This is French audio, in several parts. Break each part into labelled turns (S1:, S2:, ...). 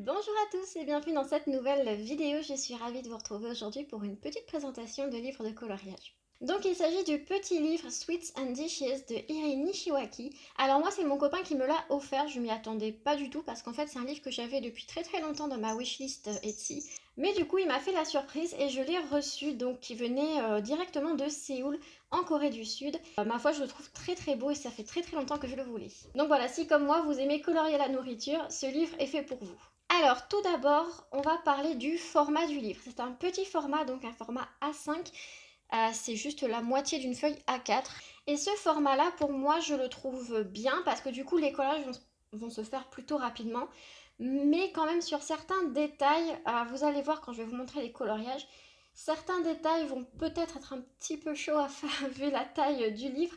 S1: Bonjour à tous et bienvenue dans cette nouvelle vidéo. Je suis ravie de vous retrouver aujourd'hui pour une petite présentation de livres de coloriage. Donc il s'agit du petit livre Sweets and Dishes de Iri Nishiwaki. Alors moi c'est mon copain qui me l'a offert, je m'y attendais pas du tout parce qu'en fait c'est un livre que j'avais depuis très longtemps dans ma wishlist Etsy. Mais du coup il m'a fait la surprise et je l'ai reçu, donc qui venait directement de Séoul en Corée du Sud. Ma foi je le trouve très beau et ça fait très longtemps que je le voulais. Donc voilà, si comme moi vous aimez colorier la nourriture, ce livre est fait pour vous. Alors tout d'abord on va parler du format du livre. C'est un petit format, donc un format A5. C'est juste la moitié d'une feuille A4. Et ce format-là, pour moi, je le trouve bien parce que du coup, les collages vont se faire plutôt rapidement. Mais quand même, sur certains détails, vous allez voir quand je vais vous montrer les coloriages, certains détails vont peut-être être un petit peu chauds à faire vu la taille du livre.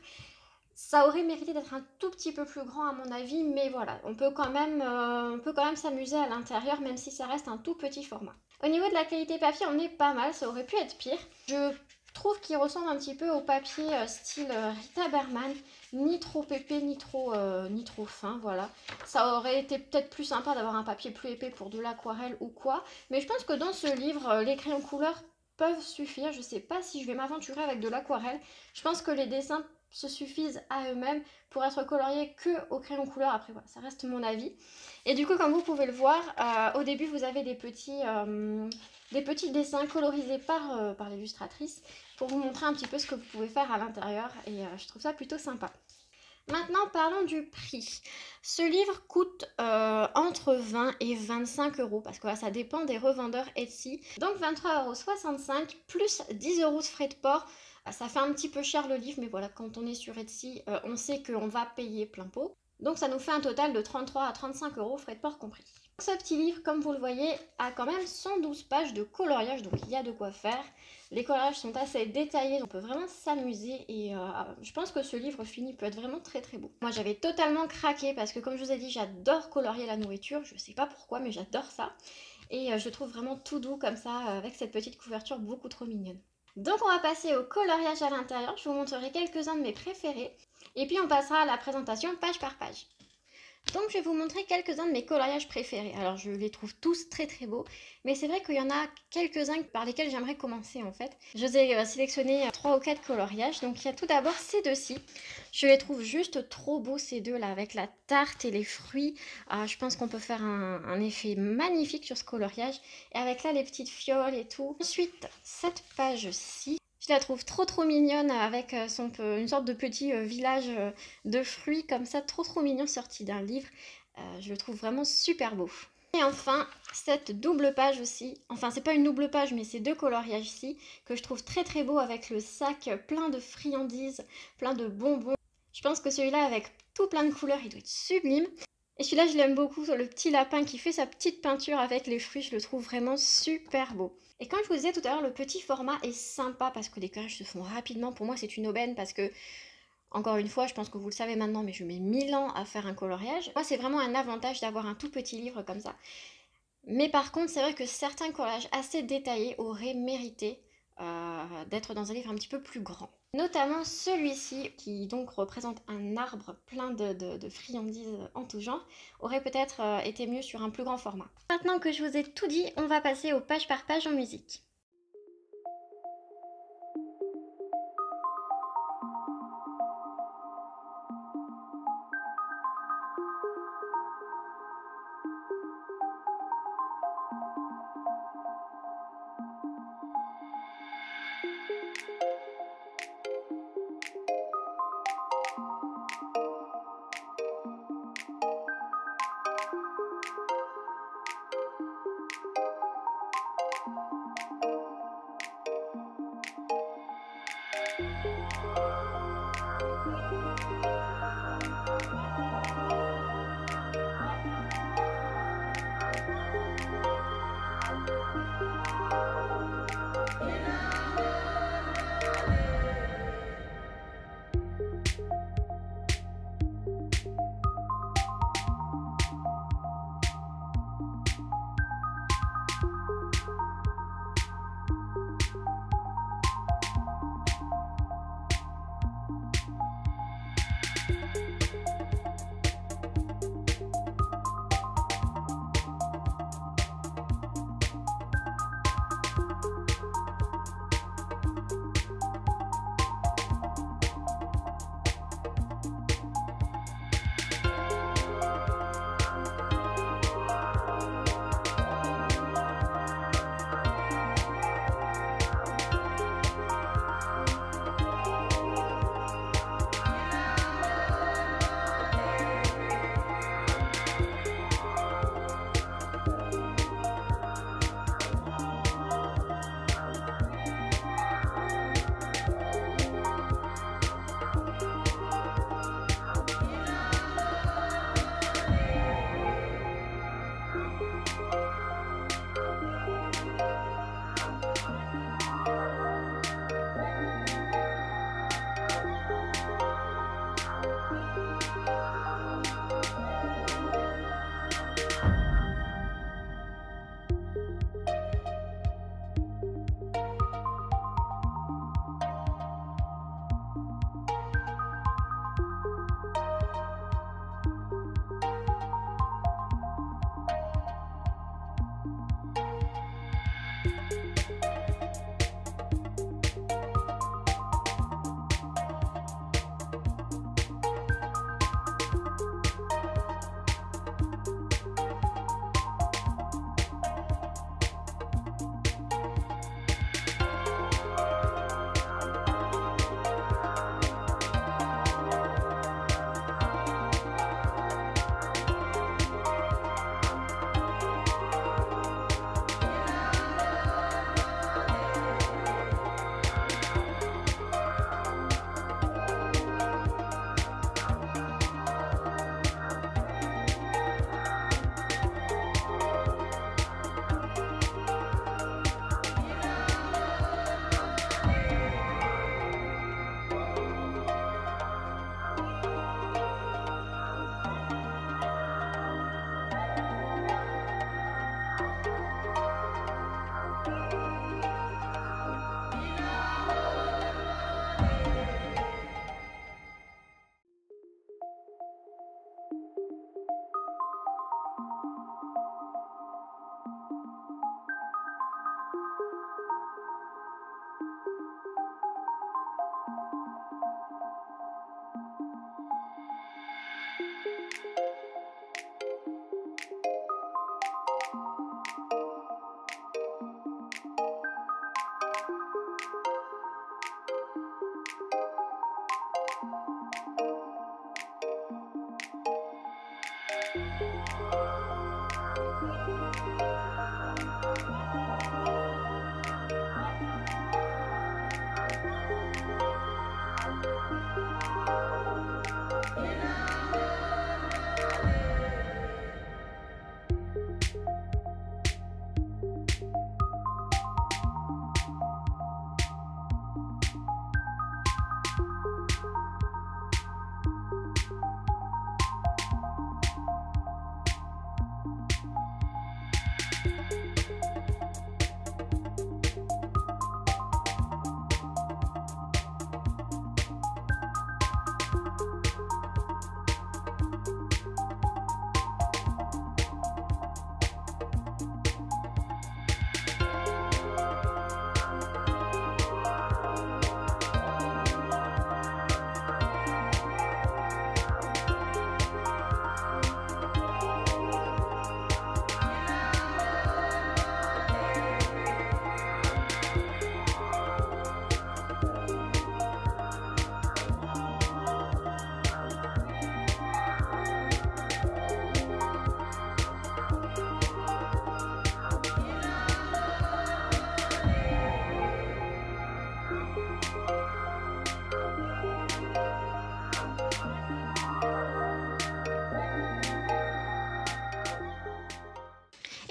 S1: Ça aurait mérité d'être un tout petit peu plus grand à mon avis, mais voilà, on peut quand même s'amuser à l'intérieur, même si ça reste un tout petit format. Au niveau de la qualité papier, on est pas mal, ça aurait pu être pire. Je trouve qu'il ressemble un petit peu au papier style Rita Berman, ni trop épais, ni trop fin, voilà. Ça aurait été peut-être plus sympa d'avoir un papier plus épais pour de l'aquarelle ou quoi, mais je pense que dans ce livre, les crayons couleur peuvent suffire. Je sais pas si je vais m'aventurer avec de l'aquarelle. Je pense que les dessins se suffisent à eux-mêmes pour être coloriés que au crayon couleur. Après voilà, ça reste mon avis. Et du coup, comme vous pouvez le voir, au début vous avez des petits dessins colorisés par l'illustratrice pour vous montrer un petit peu ce que vous pouvez faire à l'intérieur, et je trouve ça plutôt sympa. Maintenant, parlons du prix. Ce livre coûte entre 20 et 25 euros parce que voilà, ça dépend des revendeurs Etsy. Donc 23,65 € plus 10 € de frais de port. Ça fait un petit peu cher le livre, mais voilà, quand on est sur Etsy, on sait qu'on va payer plein pot. Donc ça nous fait un total de 33 à 35 € frais de port compris. Ce petit livre, comme vous le voyez, a quand même 112 pages de coloriage, donc il y a de quoi faire. Les coloriages sont assez détaillés, on peut vraiment s'amuser, et je pense que ce livre fini peut être vraiment très beau. Moi j'avais totalement craqué parce que, comme je vous ai dit, j'adore colorier la nourriture, je sais pas pourquoi mais j'adore ça. Et je le trouve vraiment tout doux comme ça, avec cette petite couverture beaucoup trop mignonne. Donc on va passer au coloriage à l'intérieur, je vous montrerai quelques-uns de mes préférés. Et puis on passera à la présentation page par page. Donc je vais vous montrer quelques-uns de mes coloriages préférés. Alors je les trouve tous très beaux, mais c'est vrai qu'il y en a quelques-uns par lesquels j'aimerais commencer en fait. Je vous ai sélectionné 3 ou 4 coloriages. Donc il y a tout d'abord ces deux-ci. Je les trouve juste trop beaux ces deux-là, avec la tarte et les fruits. Je pense qu'on peut faire un effet magnifique sur ce coloriage. Et avec là les petites fioles et tout. Ensuite, cette page-ci. Je la trouve trop mignonne avec une sorte de petit village de fruits comme ça, trop mignon, sorti d'un livre. Je le trouve vraiment super beau. Et enfin, cette double page aussi, enfin c'est pas une double page mais c'est deux coloriages-ci, que je trouve très beau avec le sac plein de friandises, plein de bonbons. Je pense que celui-là avec tout plein de couleurs, il doit être sublime. Et celui-là, je l'aime beaucoup, le petit lapin qui fait sa petite peinture avec les fruits, je le trouve vraiment super beau. Et comme je vous disais tout à l'heure, le petit format est sympa parce que les collages se font rapidement. Pour moi, c'est une aubaine parce que, encore une fois, je pense que vous le savez maintenant, mais je mets 1000 ans à faire un coloriage. Moi, c'est vraiment un avantage d'avoir un tout petit livre comme ça. Mais par contre, c'est vrai que certains collages assez détaillés auraient mérité d'être dans un livre un petit peu plus grand. Notamment celui-ci, qui donc représente un arbre plein de friandises en tout genre, aurait peut-être été mieux sur un plus grand format. Maintenant que je vous ai tout dit, on va passer au page par page en musique.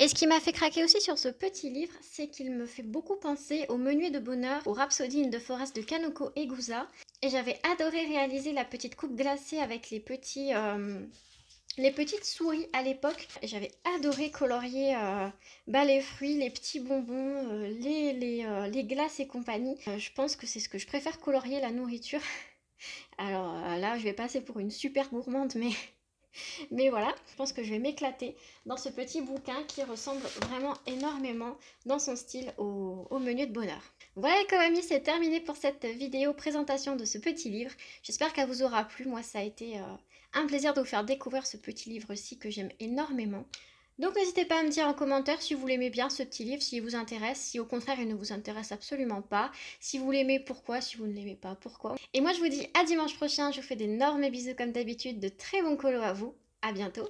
S1: Et ce qui m'a fait craquer aussi sur ce petit livre, c'est qu'il me fait beaucoup penser au Menuet de bonheur, au Rhapsody in the Forest de Kanoko Egusa. Et j'avais adoré réaliser la petite coupe glacée avec les petites souris à l'époque. J'avais adoré colorier les fruits, les petits bonbons, les glaces et compagnie. Je pense que c'est ce que je préfère colorier, la nourriture. Alors là, je vais passer pour une super gourmande, mais voilà, je pense que je vais m'éclater dans ce petit bouquin qui ressemble vraiment énormément dans son style au Menu de bonheur. Voilà les amis, c'est terminé pour cette vidéo présentation de ce petit livre. J'espère qu'elle vous aura plu. Moi, ça a été un plaisir de vous faire découvrir ce petit livre-ci que j'aime énormément. Donc n'hésitez pas à me dire en commentaire si vous l'aimez bien ce petit livre, s'il vous intéresse, si au contraire il ne vous intéresse absolument pas, si vous l'aimez pourquoi, si vous ne l'aimez pas pourquoi. Et moi je vous dis à dimanche prochain, je vous fais d'énormes bisous comme d'habitude, de très bons colos à vous, à bientôt.